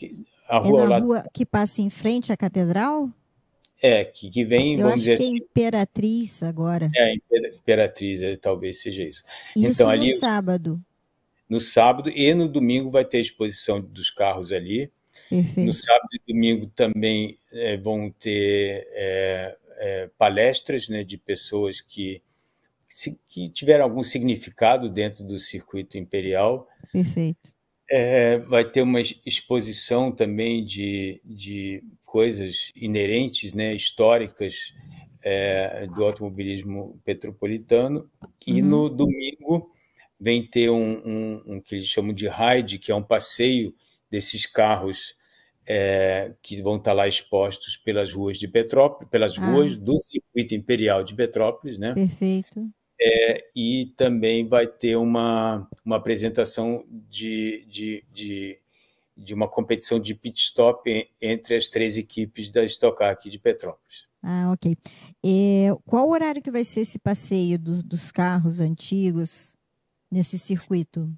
A rua rua que passa em frente à Catedral? Que vem, eu vamos dizer assim... assim... Imperatriz agora. Imperatriz, talvez seja isso. Isso então, no ali, sábado. No sábado e no domingo vai ter a exposição dos carros ali. Perfeito. No sábado e domingo também vão ter palestras, né, de pessoas que tiveram algum significado dentro do circuito imperial. Perfeito. Vai ter uma exposição também de coisas inerentes, né, históricas, do automobilismo petropolitano. E no domingo vem ter um que eles chamam de ride, que é um passeio desses carros que vão estar lá expostos pelas ruas de Petrópolis, pelas ruas do Circuito Imperial de Petrópolis, né? Perfeito. E também vai ter uma apresentação de uma competição de pit stop entre as 3 equipes da Stock Car aqui de Petrópolis. Ok. Qual horário que vai ser esse passeio dos carros antigos nesse circuito?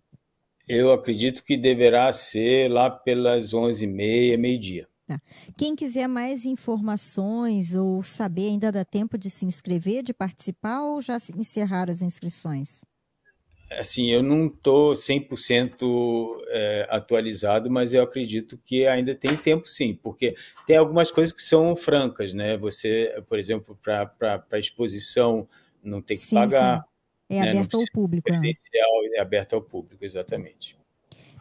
Eu acredito que deverá ser lá pelas 11h30, meio-dia. Tá. Quem quiser mais informações ou saber, ainda dá tempo de se inscrever, de participar, ou já encerraram as inscrições? Assim, eu não estou 100% atualizado, mas eu acredito que ainda tem tempo, sim, porque tem algumas coisas que são francas, né? Você, por exemplo, para exposição não tem que pagar. Sim. É né? aberto ao público. Credencial é aberto ao público, exatamente.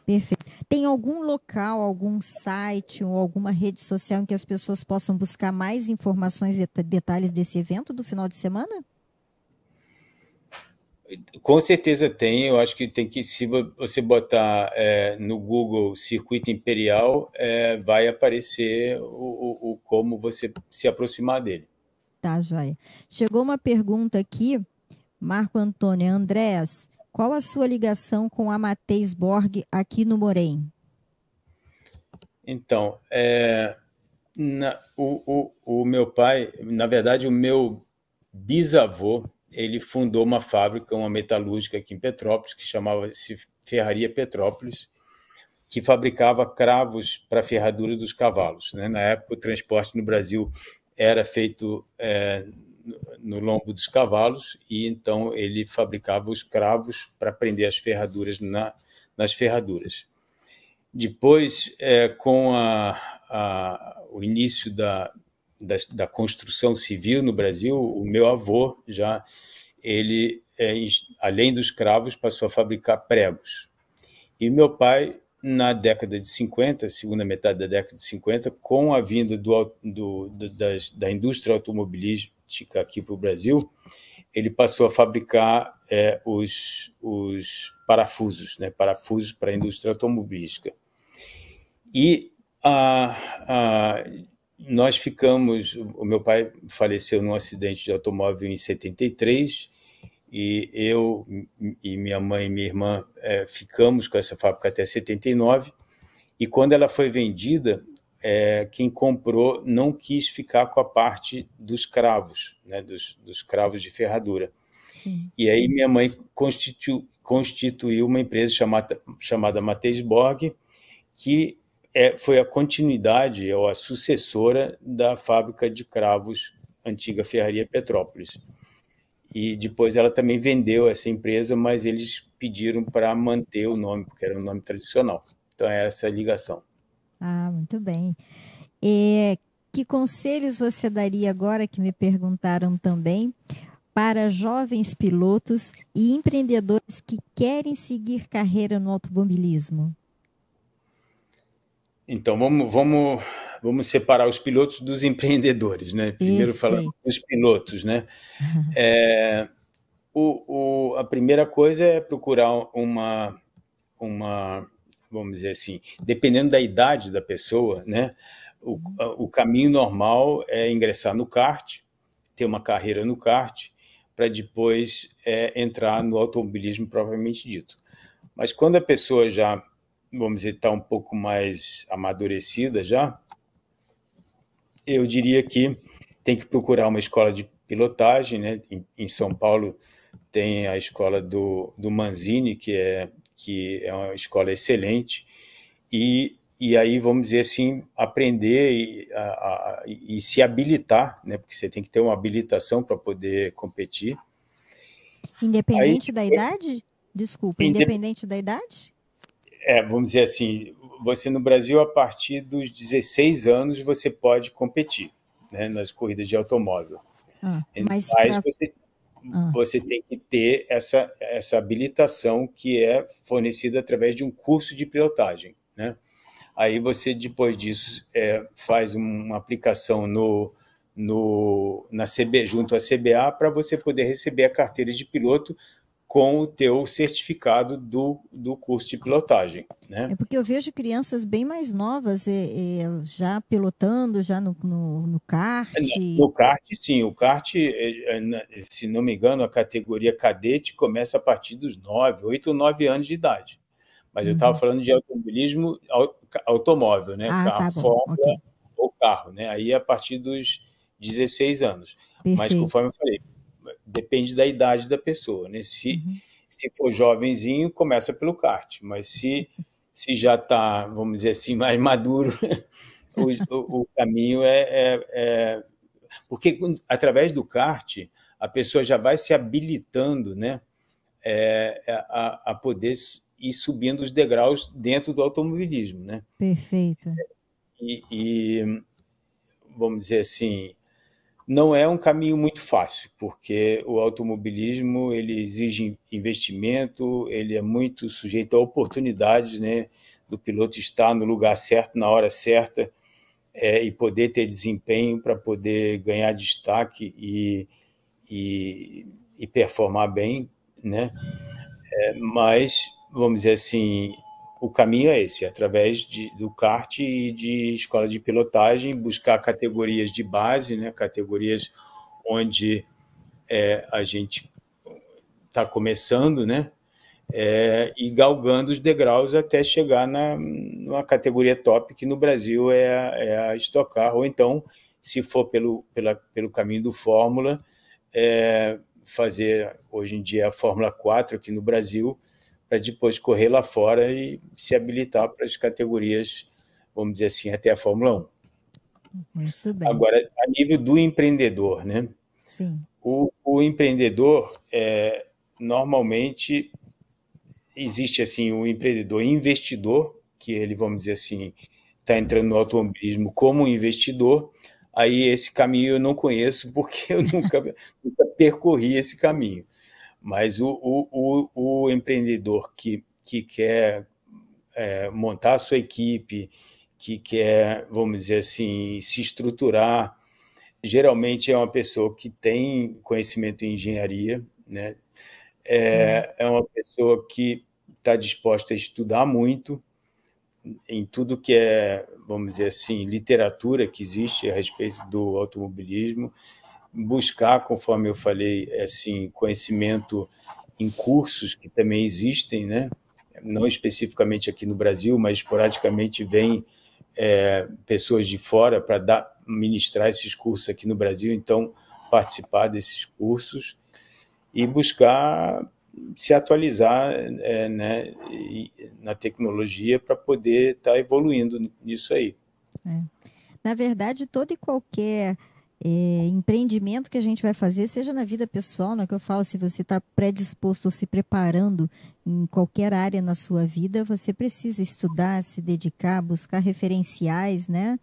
Perfeito. Tem algum local, algum site ou alguma rede social em que as pessoas possam buscar mais informações e detalhes desse evento do final de semana? Com certeza tem. Eu acho que tem que, se você botar no Google Circuito Imperial, vai aparecer como você se aproximar dele. Tá, joia. Chegou uma pergunta aqui, Marco Antônio Andréas, qual a sua ligação com a Matheus Borg aqui no Morém? Então, o meu pai, na verdade, o meu bisavô, ele fundou uma fábrica, uma metalúrgica aqui em Petrópolis, que chamava-se Ferraria Petrópolis, que fabricava cravos para a ferradura dos cavalos, né? Na época, o transporte no Brasil era feito no lombo dos cavalos, e então ele fabricava os cravos para prender as ferraduras nas ferraduras. Depois, com o início da construção civil no Brasil, o meu avô ele além dos cravos, passou a fabricar pregos. E meu pai, na década de 50, segunda metade da década de 50, com a vinda da indústria automobilística aqui para o Brasil, ele passou a fabricar os parafusos, né? Parafusos para a indústria automobilística. E nós ficamos... O meu pai faleceu num acidente de automóvel em 73, e eu e minha mãe e minha irmã ficamos com essa fábrica até 79, e quando ela foi vendida, quem comprou não quis ficar com a parte dos cravos, né? dos cravos de ferradura. Sim. E aí minha mãe constituiu uma empresa chamada Matheus Borg, que foi a continuidade ou a sucessora da fábrica de cravos antiga Ferraria Petrópolis. E depois ela também vendeu essa empresa, mas eles pediram para manter o nome, porque era um nome tradicional. Então é essa a ligação. Muito bem. Que conselhos você daria agora, que me perguntaram também, para jovens pilotos e empreendedores que querem seguir carreira no automobilismo? Então, vamos separar os pilotos dos empreendedores, né? Primeiro falando dos pilotos, né? A primeira coisa é procurar vamos dizer assim, dependendo da idade da pessoa, né? O caminho normal é ingressar no kart, ter uma carreira no kart, para depois entrar no automobilismo propriamente dito. Mas quando a pessoa já, vamos dizer, está um pouco mais amadurecida já, eu diria que tem que procurar uma escola de pilotagem, né? Em São Paulo tem a escola do Manzini, que é uma escola excelente, e aí, vamos dizer assim, aprender e se habilitar, né? Porque você tem que ter uma habilitação para poder competir. Independente da idade? Desculpa, independente da idade? Vamos dizer assim, você no Brasil, a partir dos 16 anos, você pode competir, né, nas corridas de automóvel. Mas você tem que ter essa habilitação que é fornecida através de um curso de pilotagem, né? Aí você, depois disso, faz uma aplicação no junto à CBA, para você poder receber a carteira de piloto com o teu certificado do curso de pilotagem, né? É porque eu vejo crianças bem mais novas já pilotando, já no kart. No kart, sim. O kart, se não me engano, a categoria cadete começa a partir dos 8 ou 9 anos de idade. Mas eu estava falando de automobilismo automóvel, né? Ah, tá bom. Fórmula Ok. ou carro, né? Aí é a partir dos 16 anos. Mas, Perfeito. conforme eu falei, depende da idade da pessoa, né? Se for jovenzinho, começa pelo kart. Mas se já está, vamos dizer assim, mais maduro, o caminho porque através do kart a pessoa já vai se habilitando, né, a poder ir subindo os degraus dentro do automobilismo, né? Perfeito. E vamos dizer assim, não é um caminho muito fácil, porque o automobilismo ele exige investimento, ele é muito sujeito a oportunidades, né, do piloto estar no lugar certo, na hora certa, e poder ter desempenho para poder ganhar destaque e performar bem, né? Mas, vamos dizer assim, o caminho é esse, através do kart e de escola de pilotagem, buscar categorias de base, né? Categorias onde a gente está começando, né? E galgando os degraus até chegar numa categoria top, que no Brasil é a Stock Car, ou então, se for pelo caminho do Fórmula, fazer hoje em dia a Fórmula 4 aqui no Brasil, para depois correr lá fora e se habilitar para as categorias, vamos dizer assim, até a Fórmula 1. Muito bem. Agora, a nível do empreendedor, né? Sim. O empreendedor, normalmente, existe assim o empreendedor investidor, que ele, vamos dizer assim, está entrando no automobilismo como investidor. Aí esse caminho eu não conheço, porque eu nunca percorri esse caminho. Mas o empreendedor que quer montar a sua equipe, que quer, vamos dizer assim, se estruturar, geralmente é uma pessoa que tem conhecimento em engenharia, né? É uma pessoa que está disposta a estudar muito em tudo que vamos dizer assim, literatura que existe a respeito do automobilismo, buscar, conforme eu falei, assim, conhecimento em cursos que também existem, né? Não especificamente aqui no Brasil, mas esporadicamente vêm pessoas de fora para ministrar esses cursos aqui no Brasil, então participar desses cursos e buscar se atualizar né, na tecnologia para poder estar evoluindo nisso aí. Na verdade, todo e qualquer empreendimento que a gente vai fazer, seja na vida pessoal, no que eu falo, se você está predisposto ou se preparando em qualquer área na sua vida, você precisa estudar, se dedicar, buscar referenciais, né?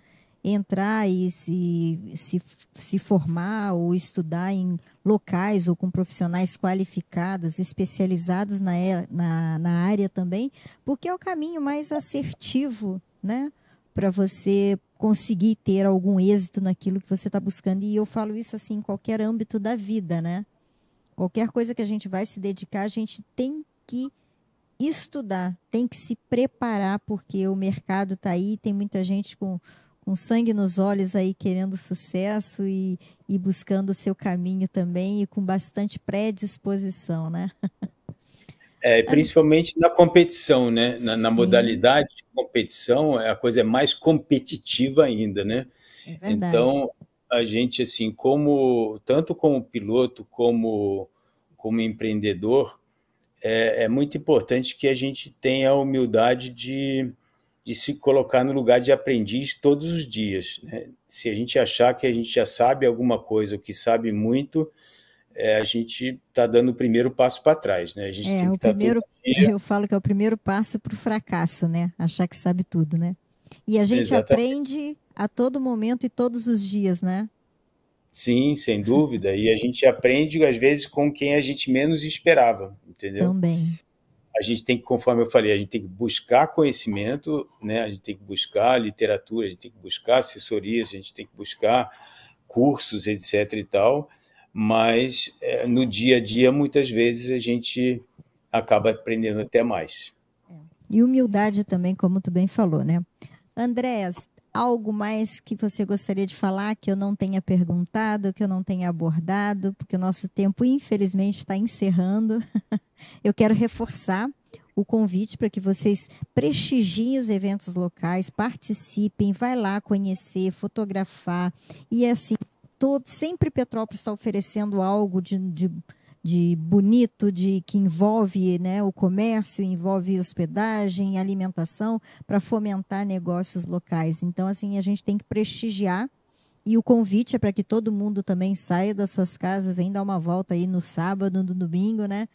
Entrar e se formar ou estudar em locais ou com profissionais qualificados, especializados na área também, porque é o caminho mais assertivo, né? Para você conseguir ter algum êxito naquilo que você está buscando. E eu falo isso assim em qualquer âmbito da vida, né? Qualquer coisa que a gente vai se dedicar, a gente tem que estudar, tem que se preparar, porque o mercado está aí, tem muita gente com sangue nos olhos aí querendo sucesso e buscando o seu caminho também e com bastante predisposição, né? Principalmente na competição, né? Na modalidade de competição, a coisa é mais competitiva ainda, né? É verdade. Então, a gente, assim, tanto como piloto como empreendedor, é muito importante que a gente tenha a humildade de se colocar no lugar de aprendiz todos os dias, né? Se a gente achar que a gente já sabe alguma coisa, ou que sabe muito, a gente está dando o primeiro passo para trás, né? A gente tem que estar todo dia... Eu falo que é o primeiro passo para o fracasso, né? Achar que sabe tudo, né? E a gente aprende a todo momento e todos os dias, né? Sim, sem dúvida. E a gente aprende, às vezes, com quem a gente menos esperava, entendeu? Também. A gente tem que, conforme eu falei, a gente tem que buscar conhecimento, né? A gente tem que buscar literatura, a gente tem que buscar assessorias, a gente tem que buscar cursos, etc. e tal, mas no dia a dia, muitas vezes, a gente acaba aprendendo até mais. E humildade também, como tu bem falou, né? Andréas, algo mais que você gostaria de falar que eu não tenha perguntado, que eu não tenha abordado, porque o nosso tempo, infelizmente, está encerrando. Eu quero reforçar o convite para que vocês prestigiem os eventos locais, participem, vai lá conhecer, fotografar. E assim, sempre Petrópolis está oferecendo algo de bonito, que envolve, né, o comércio, envolve hospedagem, alimentação, para fomentar negócios locais. Então, assim, a gente tem que prestigiar, e o convite é para que todo mundo também saia das suas casas, venha dar uma volta aí no sábado, no domingo, né,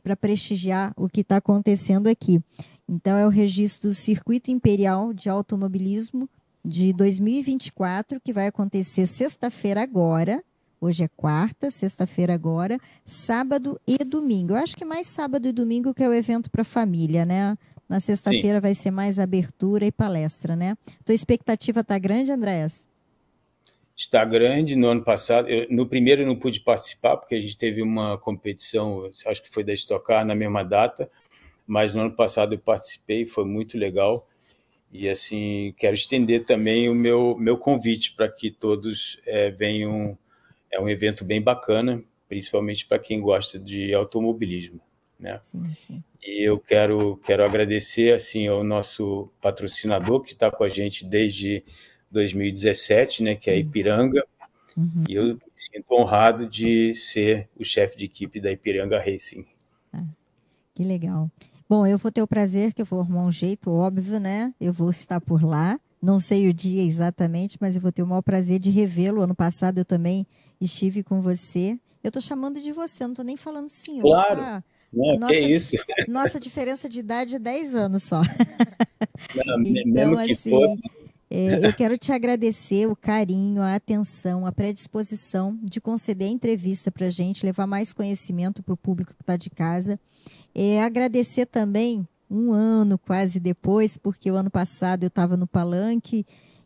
para prestigiar o que está acontecendo aqui. Então, é o registro do Circuito Imperial de Automobilismo de 2024, que vai acontecer sexta-feira agora. Hoje é quarta, sexta-feira agora, sábado e domingo. Eu acho que mais sábado e domingo que é o evento para a família, né? Na sexta-feira vai ser mais abertura e palestra, né? Tua expectativa está grande, Andréas? Está grande. No ano passado, no primeiro eu não pude participar, porque a gente teve uma competição, acho que foi da Stock Car, na mesma data, mas no ano passado eu participei, foi muito legal. E assim, quero estender também o meu convite para que todos venham. É um evento bem bacana, principalmente para quem gosta de automobilismo, né? Sim, sim. E eu quero agradecer assim, ao nosso patrocinador, que está com a gente desde 2017, né, que é a Ipiranga. Uhum. E eu me sinto honrado de ser o chefe de equipe da Ipiranga Racing. Que legal. Bom, eu vou ter o prazer, que eu vou arrumar um jeito, óbvio, né? Eu vou estar por lá. Não sei o dia exatamente, mas eu vou ter o maior prazer de revê-lo. Ano passado eu também estive com você. Eu estou chamando de você, eu não estou nem falando senhor. Claro. Tá? Não, que isso. Nossa diferença de idade é 10 anos só. Não, então, mesmo que assim, fosse. Eu quero te agradecer o carinho, a atenção, a predisposição de conceder a entrevista para a gente, levar mais conhecimento para o público que está de casa. Agradecer também, um ano quase depois, porque o ano passado eu estava no Palanque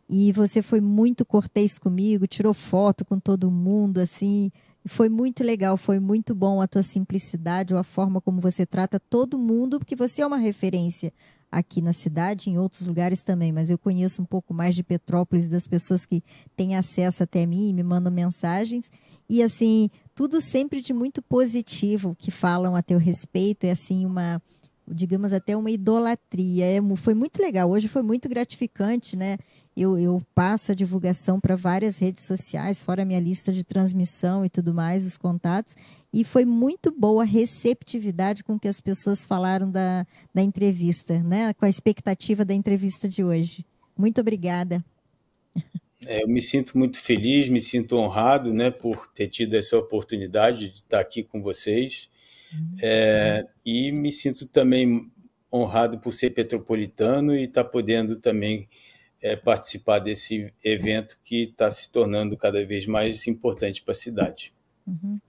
e você foi muito cortês comigo, tirou foto com todo mundo, assim, foi muito legal, foi muito bom a tua simplicidade, a forma como você trata todo mundo, porque você é uma referência aqui na cidade, em outros lugares também, mas eu conheço um pouco mais de Petrópolis, das pessoas que têm acesso até mim e me mandam mensagens, e assim, tudo sempre de muito positivo, que falam a teu respeito, é assim digamos até uma idolatria, foi muito legal, hoje foi muito gratificante, né? Eu passo a divulgação para várias redes sociais, fora a minha lista de transmissão e tudo mais, os contatos, e foi muito boa a receptividade com que as pessoas falaram da entrevista, né? Com a expectativa da entrevista de hoje. Muito obrigada. Eu me sinto muito feliz, me sinto honrado, né, por ter tido essa oportunidade de estar aqui com vocês. E me sinto também honrado por ser petropolitano e estar podendo também participar desse evento que está se tornando cada vez mais importante para a cidade. Uhum.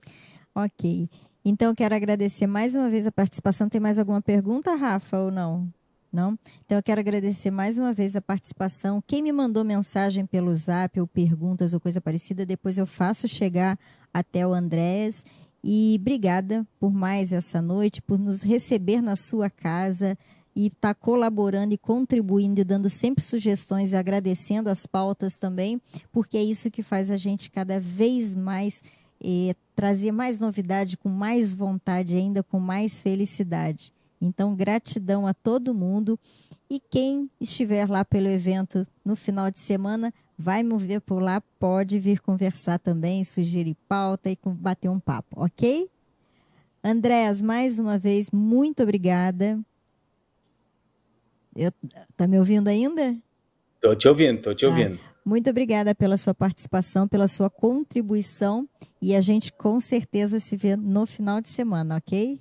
Ok. Então, eu quero agradecer mais uma vez a participação. Tem mais alguma pergunta, Rafa, ou não? Não? Então, eu quero agradecer mais uma vez a participação. Quem me mandou mensagem pelo Zap, ou perguntas, ou coisa parecida, depois eu faço chegar até o Andréas. E obrigada por mais essa noite, por nos receber na sua casa e estar colaborando e contribuindo e dando sempre sugestões e agradecendo as pautas também, porque é isso que faz a gente cada vez mais trazer mais novidade, com mais vontade ainda, com mais felicidade. Então, gratidão a todo mundo. E quem estiver lá pelo evento no final de semana, vai me ver por lá, pode vir conversar também, sugerir pauta e bater um papo, ok? Andréas, mais uma vez, muito obrigada. Tá me ouvindo ainda? Estou te ouvindo. Muito obrigada pela sua participação, pela sua contribuição, e a gente com certeza se vê no final de semana, ok?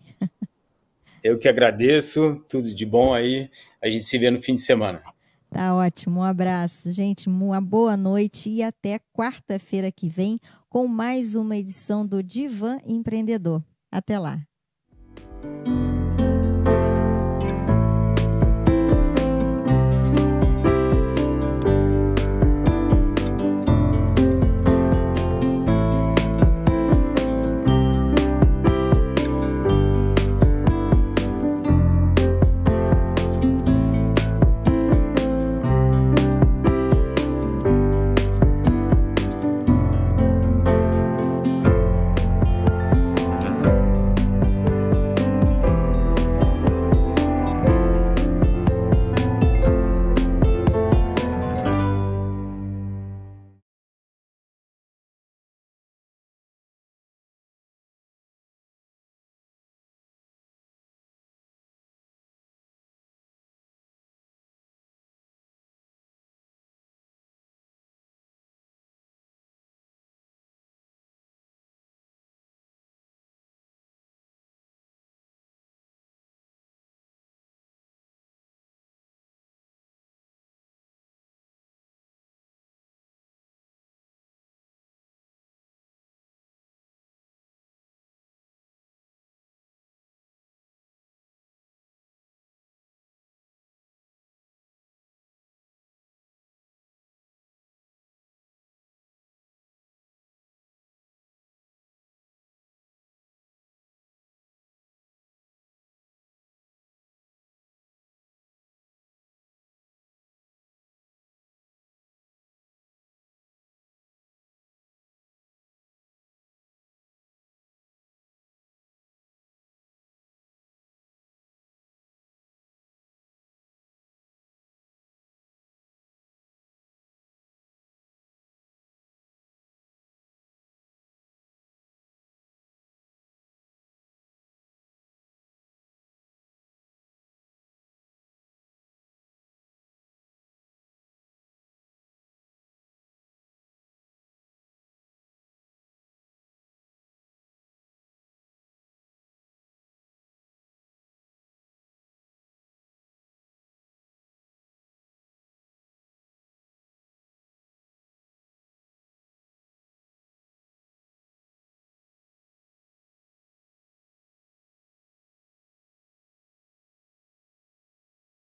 Eu que agradeço, tudo de bom aí, a gente se vê no fim de semana. Tá ótimo, um abraço, gente, uma boa noite e até quarta-feira que vem com mais uma edição do Divã Empreendedor. Até lá.